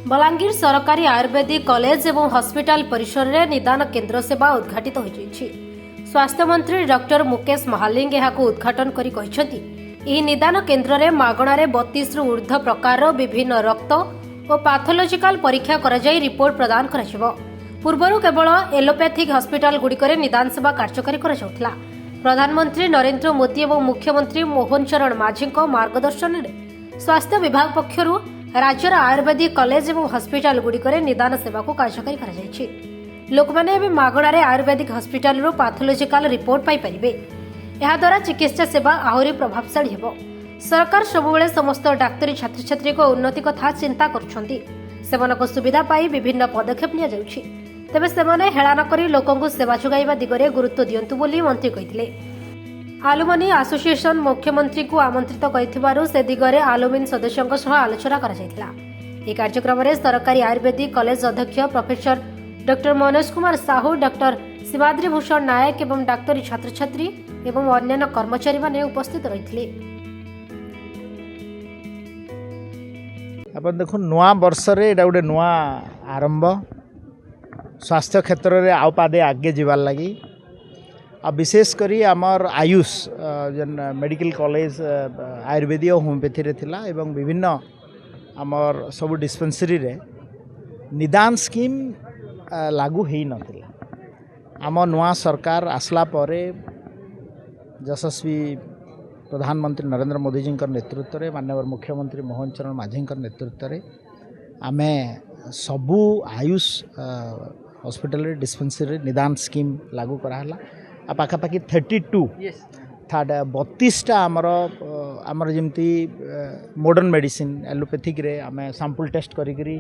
बलांगीर सरकारी आयुर्वेदिक कॉलेज एवं हॉस्पिटल परिसर में निदान केन्द्र सेवा उद्घाटित हो स्वास्थ्य मंत्री डॉक्टर मुकेश महालिंग यहां उद्घाटन करी कहिसेंति एही निदान केन्द्र में मागणारे 32 रु ऊर्ध्व प्रकार विभिन्न रक्त और पैथोलॉजिकल परीक्षा कराई रिपोर्ट प्रदान करा पूर्व केवल एलोपैथिक हॉस्पिटल गुड़िक निदान सेवा कार्यकारी करा प्रधानमंत्री नरेंद्र मोदी और मुख्यमंत्री मोहन चरण माझी मार्गदर्शन में स्वास्थ्य विभाग पक्षर राज्यर आयुर्वेदिक कॉलेज और हॉस्पिटल गुड़िक निदान सेवा को कार्यकारी करा लोक मैंने मागणार आयुर्वेदिक हॉस्पिटल पैथोलॉजिकल रिपोर्ट पाइपर याद्वारा चिकित्सा सेवा आहरी प्रभावशाली हो सरकार सबुबले समस्त डाक्तरी छात्र छात्री को उन्नति कथा चिंता कर सुविधा पाई विभिन्न पदक्षेप नि तेबे सेमाने हेळान करी लोकंकु सेवा जोगाइबा दिगरे गुरुत्व दियंतु बोली मंत्री कहिथिले। आलुमनी एसोसिएशन मुख्यमंत्री को आमंत्रित करिथिबारु से दिगरे आलुमिन सदस्यंक सह आलोचना करा जायथिला। ए कार्यक्रम में सरकारी आयुर्वेदिक कॉलेज अध्यक्ष professor doctor Manoj Kumar Sahu, doctor Shivadri Bhushan Nayak एवं डाक्तरी छात्र छात्री एवं अन्य कर्मचारी माने उपस्थित रहिथिले। अपन देखो नुआ वर्ष रे एटा गोटे नुआ आरंभ स्वास्थ्य क्षेत्र में आउ पादे आगे जीवार लगी आ विशेष करी आमर आयुष जन मेडिकल कॉलेज आयुर्वेदिक होमियोपैथी रे थिला एवं विभिन्न आमर सब डिस्पेंसरी रे निदान स्कीम लागू हेई नथिला। आम नुआ सरकार आसला परे यशस्वी प्रधानमंत्री नरेंद्र मोदी जी नेतृत्व में माननीय मुख्यमंत्री मोहन चरण माझी नेतृत्व में आमे सबू आयुष हॉस्पिटल डिस्पेंसरी निदान स्कीम लागू कराला आ पाखापाखि 32 32टा आमर जमती मॉडर्न मेडिसिन एलोपैथिक रे आमे सैंपल टेस्ट करी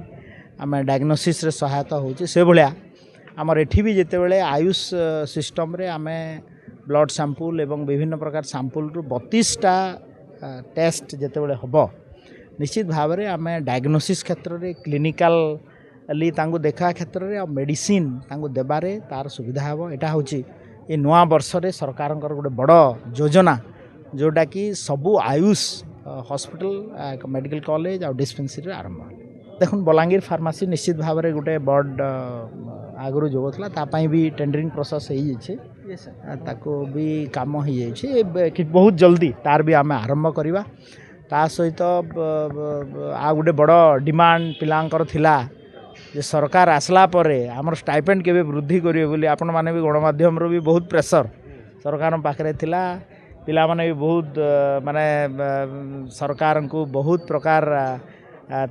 आमे डायग्नोसिस रे सहायता होची से भलिया आमर एठी भी जेते बेले आयुष सिस्टम रे आमे ब्लड सैंपल एवं विभिन्न प्रकार सैंपल रु 32टा टेस्ट जेते बेले हबो निश्चित भाव में आम डायग्नोसिस क्षेत्र में क्लिनिकल देखा क्षेत्र में मेडिसिन देबारे तार सुविधा हे यहाँ हूँ ये नुआ वर्ष रे सरकार गोटे बड़ योजना जोटा कि सबू आयुष हॉस्पिटल मेडिकल कॉलेज और डिस्पेंसरी आरंभ देखो बलांगीर फार्मासी निश्चित भाव में गोटे बड़ आगु जो तापाई भी टेंडरिंग प्रोसेस हो भी काम हो बहुत जल्दी तार भी आम आरंभ करवा ता सहित आ गोटे बड़ डिमांड पिलांकर थिला जे सरकार आसला परे आमर स्टाइपेंड केबे वृद्धि करिवे बोली आपण माने भी गणमाध्यम रो भी बहुत प्रेशर सरकार पाखरे थिला पिला माने भी बहुत माने सरकार को बहुत प्रकार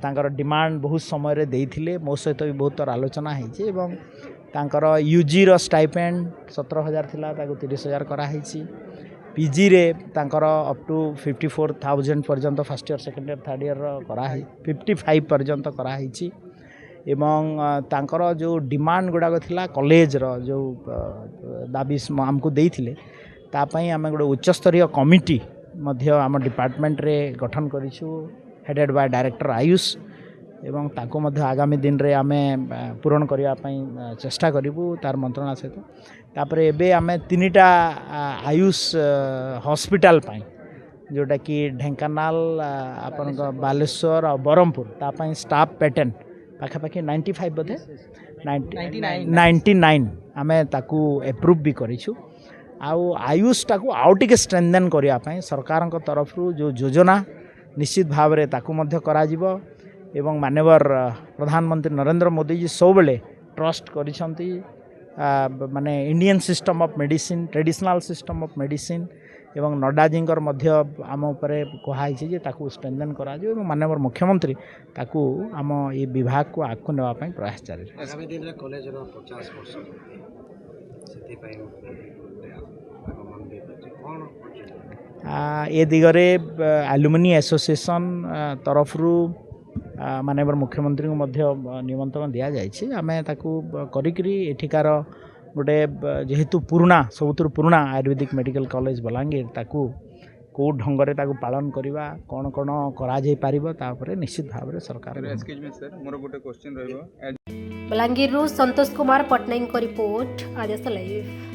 तांकर डिमांड बहुत समय रे देइथिले मो सहित भी बहुत तर आलोचना हेछि एवं तांकर यूजी रो स्टाइपेंड 17,000 थिला ताको 30,000 करा हेछि पीजी रे तांकर अप टू 54,000 पर्यंत first year second year third year करा 55 पर्यंत करा एवं तांकर जो डिमांड गुड़ाक थिला कॉलेज रो जो दाबी आमको देइथिले तापाई आम गोटे उच्चस्तरीय कमिटी मध्य आम डिपार्टमेंट रे गठन करिछु हेडेड बाय डायरेक्टर आयुष एवं ताको मध्य आगामी दिन रे आमे पूरण करिया पई चेष्टा करिवु तार मंत्रणा सहित तापर एबे आमे 3टा आयुष हॉस्पिटल पाई जोटा कि ढेंकानाल आपन बालेश्वर और बरहमपुर तापाई स्टाफ पैटर्न पाखापाखि 95 बोधे 99 आमे ताकू एप्रूव भी करिछु आउ आयुष टाकू आउ टिके स्ट्रेंथन करिया पई सरकार को तरफ जो योजना निश्चित भाव में ताकू मध्य करा जिवो एवं माननीय प्रधानमंत्री नरेंद्र मोदी जी सब बेले ट्रस्ट करिसंती माने Indian system of medicine traditional system of medicine एवं नड्डा जी मध्य आम उपरे कहुई जे ताकू स्ट्रेंथन करा जो एवं माननीय मुख्यमंत्री ताकू आम ये विभाग को आगू नेबा पई प्रयास जारी आगामी दिन रे कॉलेज रो 50 वर्ष सेति पई ए दिगरे एलुमिनी एसोसिएशन तरफ माननीय मुख्यमंत्री को मध्य निमंत्रण दि जाइए आम ताकू करी एठिकार गोटे जेहेतु पुराना सबुठ पुराना आयुर्वेदिक मेडिकल कॉलेज बलांगीर ताकू कौ ढंग से पालन करवा कौन कौन कर निश्चित भाव में सरकार बलांगीर संतोष कुमार पट्टनायक रिपोर्ट आदेश लाइव।